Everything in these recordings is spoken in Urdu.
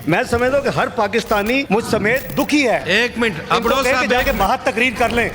میں سمجھتا ہوں کہ ہر پاکستانی مجھ سمیت دکھی ہے. ایک منٹ ان کو کہہ کے جا کے باہر تقریر کر لیں.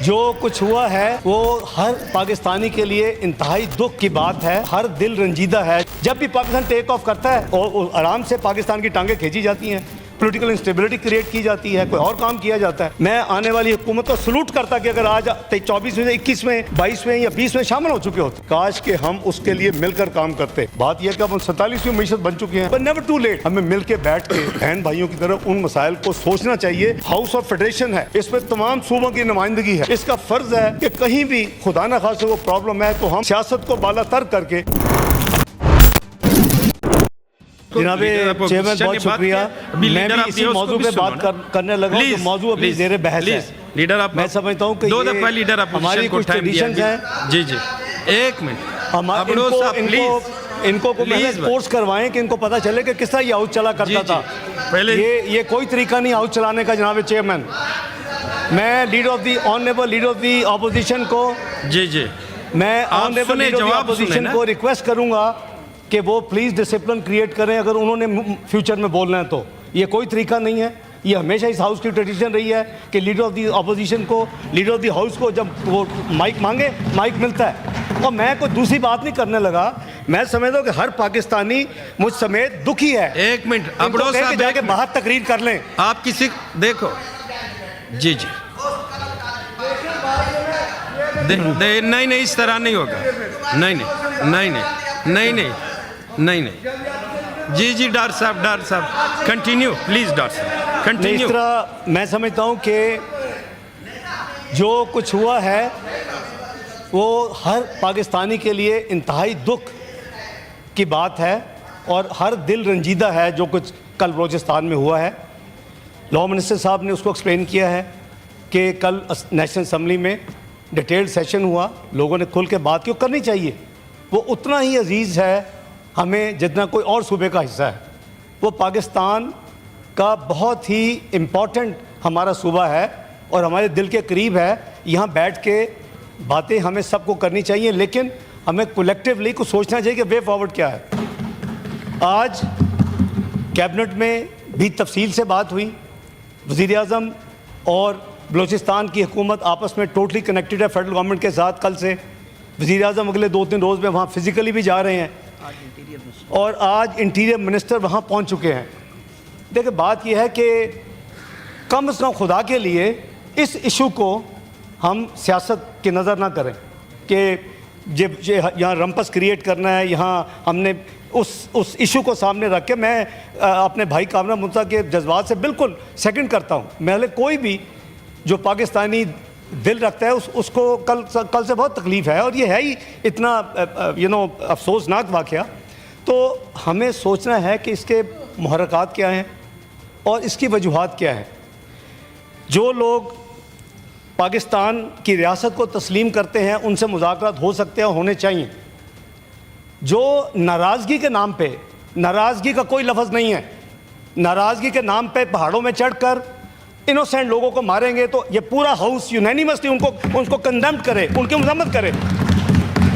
جو کچھ ہوا ہے وہ ہر پاکستانی کے لیے انتہائی دکھ کی بات ہے. ہر دل رنجیدہ ہے. جب بھی پاکستان ٹیک آف کرتا ہے اور آرام سے پاکستان کی ٹانگیں کھینچی جاتی ہیں, پولیٹیکل انسٹیبلٹی کریٹ کی جاتی ہے, کوئی اور کام کیا جاتا ہے. میں آنے والی حکومت کو سلوٹ کرتا کہ اگر آج 24 میں 21 میں 22 میں یا 20 میں شامل ہو چکے ہوتے, کاش کہ ہم اس کے لیے مل کر کام کرتے. بات یہ کہ ہم 47ویں معیشت بن چکے ہیں, but never too late. ہمیں مل کے بیٹھ کے بہن بھائیوں کی طرف ان مسائل کو سوچنا چاہیے. ہاؤس آف فیڈریشن ہے, اس میں تمام صوبوں کی نمائندگی ہے. اس کا فرض ہے کہ کہیں بھی خدا نہ خواستہ وہ پرابلم ہے تو ہم سیاست کو بالا تر کر کے. جناب چیئرمین بہت شکریہ. میں بھی اسی موضوع پہ بات کرنے لگا ہوں. موضوع ابھی زیر بحث ہے. میں سمجھتا ہوں کہ یہ ہماری کچھ ٹریڈیشنز ہیں. جی جی ایک منٹ, ان کو کورس کروائیں کہ ان کو پتہ چلے کہ کس طرح یہ ہاؤس چلا کرتا تھا. یہ کوئی طریقہ نہیں ہاؤس چلانے کا. جناب چیئرمین, میں honourable leader of the opposition کو میں honourable leader of the opposition کو ریکویسٹ کروں گا کہ وہ پلیز ڈسپلن کریٹ کریں اگر انہوں نے فیوچر میں بولنا ہے. تو یہ کوئی طریقہ نہیں ہے. یہ ہمیشہ اس ہاؤس کی ٹریڈیشن رہی ہے کہ لیڈر آف دی اپوزیشن کو, لیڈر آف دی ہاؤس کو جب وہ مائک مانگے مائک ملتا ہے. اور میں کوئی دوسری بات نہیں کرنے لگا. میں سمجھتا ہوں کہ ہر پاکستانی مجھ سمیت دکھی ہے. ایک منٹ, ان کو کہہ کے جا کے باہر تقریر کر لیں. آپ کسی دیکھو جی نہیں اس طرح نہیں ہوگا. نہیں جی ڈاکٹر صاحب کنٹینیو پلیز. ڈاکٹر صاحب کنٹینیو. اس طرح میں سمجھتا ہوں کہ جو کچھ ہوا ہے وہ ہر پاکستانی کے لیے انتہائی دکھ کی بات ہے اور ہر دل رنجیدہ ہے جو کچھ کل بلوچستان میں ہوا ہے. لاء منسٹر صاحب نے اس کو ایکسپلین کیا ہے کہ کل نیشنل اسمبلی میں ڈیٹیلڈ سیشن ہوا, لوگوں نے کھل کے بات کیوں کرنی چاہیے. وہ اتنا ہی عزیز ہے ہمیں جتنا کوئی اور صوبے کا حصہ ہے. وہ پاکستان کا بہت ہی امپورٹنٹ ہمارا صوبہ ہے اور ہمارے دل کے قریب ہے. یہاں بیٹھ کے باتیں ہمیں سب کو کرنی چاہیے, لیکن ہمیں کولیکٹیولی کچھ سوچنا چاہیے کہ وے فارورڈ کیا ہے. آج کیبنٹ میں بھی تفصیل سے بات ہوئی. وزیر اعظم اور بلوچستان کی حکومت آپس میں ٹوٹلی کنیکٹڈ ہے فیڈرل گورنمنٹ کے ساتھ. کل سے وزیر اعظم اگلے 2-3 روز میں وہاں فزیکلی بھی جا رہے ہیں اور آج انٹیریئر منسٹر وہاں پہنچ چکے ہیں. دیکھیں بات یہ ہے کہ کم از کم خدا کے لیے اس ایشو کو ہم سیاست کی نظر نہ کریں کہ یہاں رمپس کریٹ کرنا ہے. یہاں ہم نے اس ایشو کو سامنے رکھ کے میں اپنے بھائی کامران مرتضیٰ کے جذبات سے بالکل سیکنڈ کرتا ہوں. میں کوئی بھی جو پاکستانی دل رکھتا ہے اس کو کل سے بہت تکلیف ہے اور یہ ہے ہی اتنا افسوسناک واقعہ. تو ہمیں سوچنا ہے کہ اس کے محرکات کیا ہیں اور اس کی وجوہات کیا ہیں. جو لوگ پاکستان کی ریاست کو تسلیم کرتے ہیں ان سے مذاکرات ہو سکتے ہیں اور ہونے چاہیے. جو ناراضگی کے نام پہ, ناراضگی کا کوئی لفظ نہیں ہے, ناراضگی کے نام پہ پہاڑوں میں چڑھ کر انوسینٹ لوگوں کو ماریں گے تو یہ پورا ہاؤس یونینیمسلی ان کو کنڈیمڈ کرے, ان کی مذمت کرے.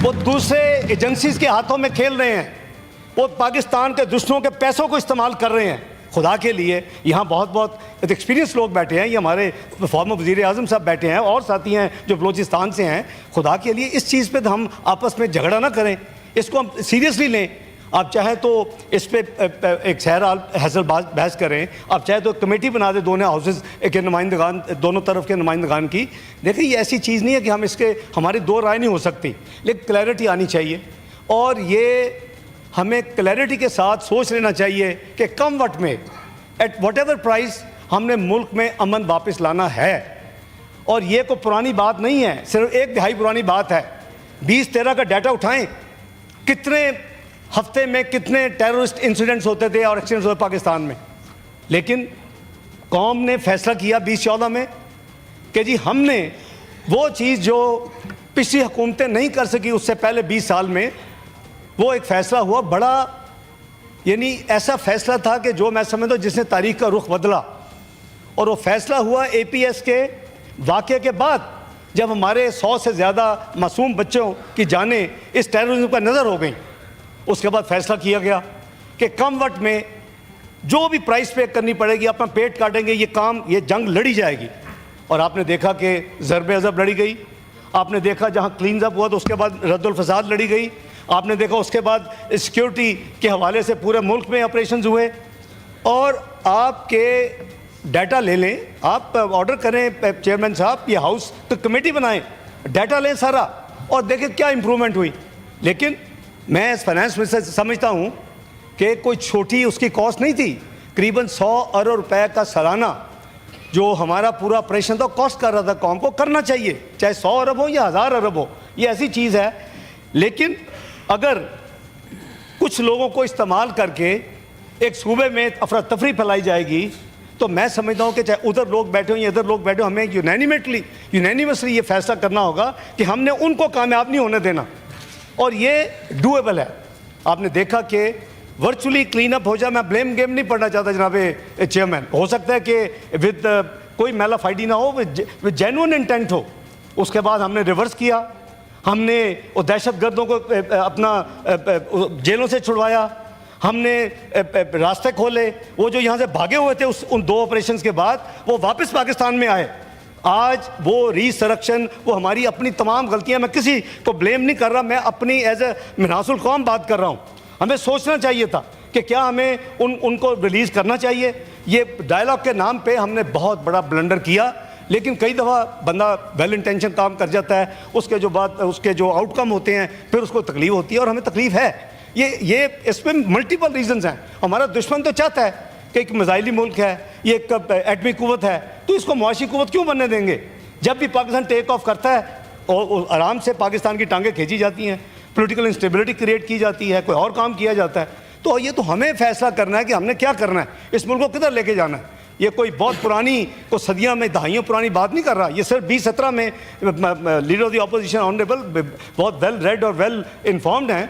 وہ دوسرے ایجنسیز کے ہاتھوں میں کھیل رہے ہیں, وہ پاکستان کے دشمنوں کے پیسوں کو استعمال کر رہے ہیں. خدا کے لیے یہاں بہت ایکسپیرینس لوگ بیٹھے ہیں. یہ ہمارے فارمر وزیر اعظم صاحب بیٹھے ہیں اور ساتھی ہیں جو بلوچستان سے ہیں. خدا کے لیے اس چیز پہ ہم آپس میں جھگڑا نہ کریں, اس کو ہم سیریسلی لیں. آپ چاہیں تو اس پہ ایک سیر حاصل بحث کریں, آپ چاہیں تو کمیٹی بنا دیں دونوں ہاؤسز کے نمائندگان, دونوں طرف کے نمائندگان کی. دیکھیں یہ ایسی چیز نہیں ہے کہ ہم اس کے ہماری دو رائے نہیں ہو سکتی, لیکن کلیئرٹی آنی چاہیے. اور یہ ہمیں کلیئرٹی کے ساتھ سوچ لینا چاہیے کہ کم وقت میں ایٹ واٹ ایور پرائز ہم نے ملک میں امن واپس لانا ہے. اور یہ کوئی پرانی بات نہیں ہے, صرف 1 دہائی پرانی بات ہے. 2013 کا ڈیٹا اٹھائیں, کتنے ہفتے میں کتنے ٹیررسٹ انسیڈنٹس ہوتے تھے اور ایکسیڈنٹس ہوتے پاکستان میں. لیکن قوم نے فیصلہ کیا 2014 میں کہ جی ہم نے وہ چیز جو پچھلی حکومتیں نہیں کر سکی اس سے پہلے 20 سال میں, وہ ایک فیصلہ ہوا بڑا, یعنی ایسا فیصلہ تھا کہ جو میں سمجھتا ہوں جس نے تاریخ کا رخ بدلا. اور وہ فیصلہ ہوا اے پی ایس کے واقعے کے بعد, جب ہمارے 100 سے زیادہ معصوم بچوں کی جانیں اس ٹیررزم پر نظر ہو گئیں. اس کے بعد فیصلہ کیا گیا کہ کم وقت میں جو بھی پرائس پے کرنی پڑے گی, اپنا پیٹ کاٹیں گے, یہ جنگ لڑی جائے گی. اور آپ نے دیکھا کہ ضرب عضب لڑی گئی, آپ نے دیکھا جہاں کلینز اپ ہوا تو اس کے بعد رد الفساد لڑی گئی, آپ نے دیکھا اس کے بعد سیکیورٹی کے حوالے سے پورے ملک میں آپریشنز ہوئے. اور آپ کے ڈیٹا لے لیں, آپ آرڈر کریں چیئرمین صاحب, یہ ہاؤس تو کمیٹی بنائیں, ڈیٹا لیں سارا اور دیکھیں کیا امپرومنٹ ہوئی. لیکن میں فائنانس منسٹر سمجھتا ہوں کہ کوئی چھوٹی اس کی کاسٹ نہیں تھی. قریباً 100 ارب روپے کا سالانہ جو ہمارا پورا آپریشن تھا کاسٹ کر رہا تھا. قوم کو کرنا چاہیے, چاہے 100 ارب ہو یا 1000 ارب ہو, یہ ایسی چیز ہے. لیکن اگر کچھ لوگوں کو استعمال کر کے ایک صوبے میں افراتفری پھیلائی جائے گی تو میں سمجھتا ہوں کہ چاہے ادھر لوگ بیٹھے ہوں یا ادھر لوگ بیٹھے ہوں, ہمیں یونینیمسلی یہ فیصلہ کرنا ہوگا کہ ہم نے ان کو کامیاب نہیں ہونے دینا. اور یہ ڈویبل ہے. آپ نے دیکھا کہ ورچولی کلین اپ ہو جائے. میں بلیم گیم نہیں پڑھنا چاہتا جناب چیئرمین, ہو سکتا ہے کہ ود کوئی میلا فائڈی نہ ہو, ود جینوئن انٹینٹ ہو. اس کے بعد ہم نے ریورس کیا, ہم نے وہ دہشت گردوں کو اپنا جیلوں سے چھڑوایا, ہم نے راستے کھولے. وہ جو یہاں سے بھاگے ہوئے تھے ان 2 آپریشنز کے بعد وہ واپس پاکستان میں آئے. آج وہ ریسرکشن, وہ ہماری اپنی تمام غلطیاں, میں کسی کو بلیم نہیں کر رہا, میں اپنی ایز اے منحاص القوم بات کر رہا ہوں. ہمیں سوچنا چاہیے تھا کہ کیا ہمیں ان کو ریلیز کرنا چاہیے. یہ ڈائلاگ کے نام پہ ہم نے بہت بڑا بلنڈر کیا. لیکن کئی دفعہ بندہ ویل انٹینشن کام کر جاتا ہے, اس کے جو آؤٹ کم ہوتے ہیں پھر اس کو تکلیف ہوتی ہے, اور ہمیں تکلیف ہے. یہ اس میں ملٹیپل ریزنز ہیں. ہمارا دشمن تو چاہتا ہے کہ ایک میزائلی ملک ہے, یہ ایک ایٹمی قوت ہے, تو اس کو معاشی قوت کیوں بننے دیں گے؟ جب بھی پاکستان ٹیک آف کرتا ہے اور آرام سے پاکستان کی ٹانگیں کھینچی جاتی ہیں, پولیٹیکل انسٹیبلٹی کریٹ کی جاتی ہے, کوئی اور کام کیا جاتا ہے. تو یہ تو ہمیں فیصلہ کرنا ہے کہ ہم نے کیا کرنا ہے, اس ملک کو کدھر لے کے جانا ہے. یہ کوئی بہت پرانی, کو صدیاں میں دہائیوں پرانی بات نہیں کر رہا. یہ صرف 2017 میں leader of the opposition honourable بہت ویل ریڈ اور ویل انفارمڈ ہیں.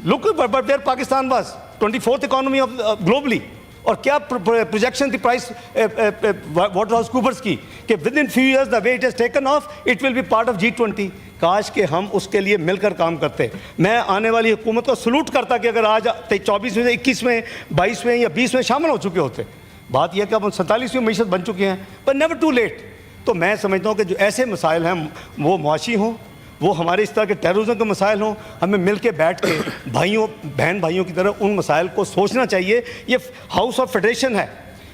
Look but where Pakistan was 24th economy of globally. اور کیا پروجیکشن تھی پرائس واٹر ہاؤس کوپرس کی کہ with in few years the way it has taken off it will be part of G20. کاش کہ ہم اس کے لیے مل کر کام کرتے. میں آنے والی حکومت کو سلوٹ کرتا کہ اگر آج 24 میں 21 میں 22 میں یا 20 میں شامل ہو چکے ہوتے. بات یہ کہ اب ہم 47ویں معیشت بن چکے ہیں, پر نیور ٹو لیٹ. تو میں سمجھتا ہوں کہ جو ایسے مسائل ہیں وہ معاشی ہوں, وہ ہمارے اس طرح کے ٹیررزم کے مسائل ہوں, ہمیں مل کے بیٹھ کے بہن بھائیوں کی طرح ان مسائل کو سوچنا چاہیے. یہ ہاؤس آف فیڈریشن ہے,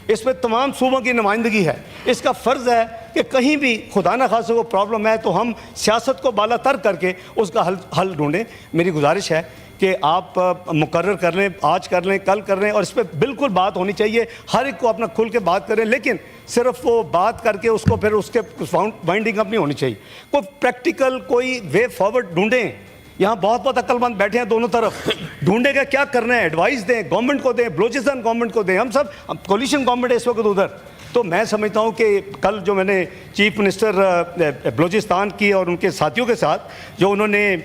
اس میں تمام صوبوں کی نمائندگی ہے. اس کا فرض ہے کہ کہیں بھی خدا نہ خواستہ کو پرابلم ہے تو ہم سیاست کو بالا تر کر کے اس کا حل ڈھونڈیں. میری گزارش ہے کہ آپ مقرر کر لیں, آج کر لیں, کل کر لیں, اور اس پہ بالکل بات ہونی چاہیے. ہر ایک کو اپنا کھل کے بات کریں, لیکن صرف وہ بات کر کے اس کو پھر اس کے وائنڈنگ اپ نہیں ہونی چاہیے. کوئی پریکٹیکل کوئی وے فارورڈ ڈھونڈیں. یہاں بہت عقل مند بیٹھے ہیں دونوں طرف, ڈھونڈے گا کیا کرنا ہے, ایڈوائس دیں گورنمنٹ کو, دیں بلوچستان گورنمنٹ کو دیں. ہم سب کولیشن گورنمنٹ ہے اس وقت ادھر. تو میں سمجھتا ہوں کہ کل جو میں نے چیف منسٹر بلوچستان کی اور ان کے ساتھیوں کے ساتھ جو انہوں نے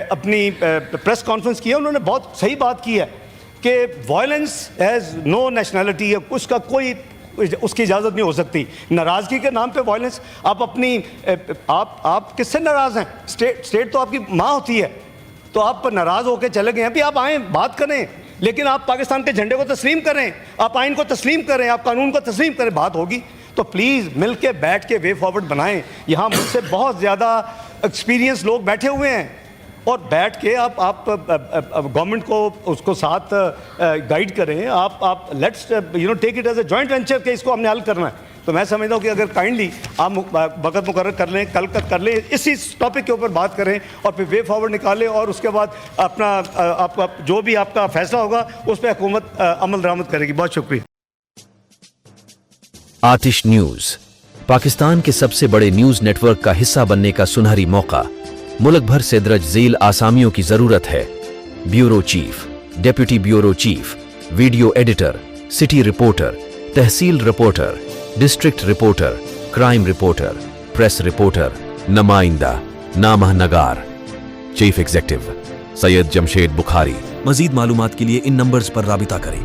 اپنی پریس کانفرنس کی ہے, انہوں نے بہت صحیح بات کی ہے کہ وائلنس ہیز نو نیشنلٹی. اس کا کوئی اس کی اجازت نہیں ہو سکتی. ناراضگی کے نام پہ وائلنس. آپ کس سے ناراض ہیں؟ اسٹیٹ تو آپ کی ماں ہوتی ہے, تو آپ ناراض ہو کے چلے گئے ہیں. ابھی آپ آئیں بات کریں, لیکن آپ پاکستان کے جھنڈے کو تسلیم کریں, آپ آئین کو تسلیم کریں, آپ قانون کو تسلیم کریں, بات ہوگی. تو پلیز مل کے بیٹھ کے وے فارورڈ بنائیں. یہاں مجھ سے بہت زیادہ ایکسپیرینس لوگ بیٹھے ہوئے ہیں, اور بیٹھ کے آپ گورنمنٹ کو اس کو ساتھ گائیڈ کریں. آپ let's take it as a joint venture کہ اس کو ہم نے حل کرنا ہے. تو میں سمجھتا ہوں کہ اگر کائنڈلی آپ وقت مقرر کر لیں, کل کر لیں, اسی ٹاپک کے اوپر بات کریں اور پھر وے فارورڈ نکالیں, اور اس کے بعد اپنا آپ کا جو بھی آپ کا فیصلہ ہوگا اس پہ حکومت عمل درآمد کرے گی. بہت شکریہ. آتش نیوز پاکستان کے سب سے بڑے نیوز نیٹ ورک کا حصہ بننے کا سنہری موقع. ملک بھر سے درج ذیل آسامیوں کی ضرورت ہے. Bureau chief, deputy bureau chief, video editor, city reporter, tehsil reporter, district reporter, crime reporter, press reporter, نمائندہ, نامہ نگار. Chief executive Syed Jamshed Bukhari. مزید معلومات کے لیے ان نمبرز پر رابطہ کریں.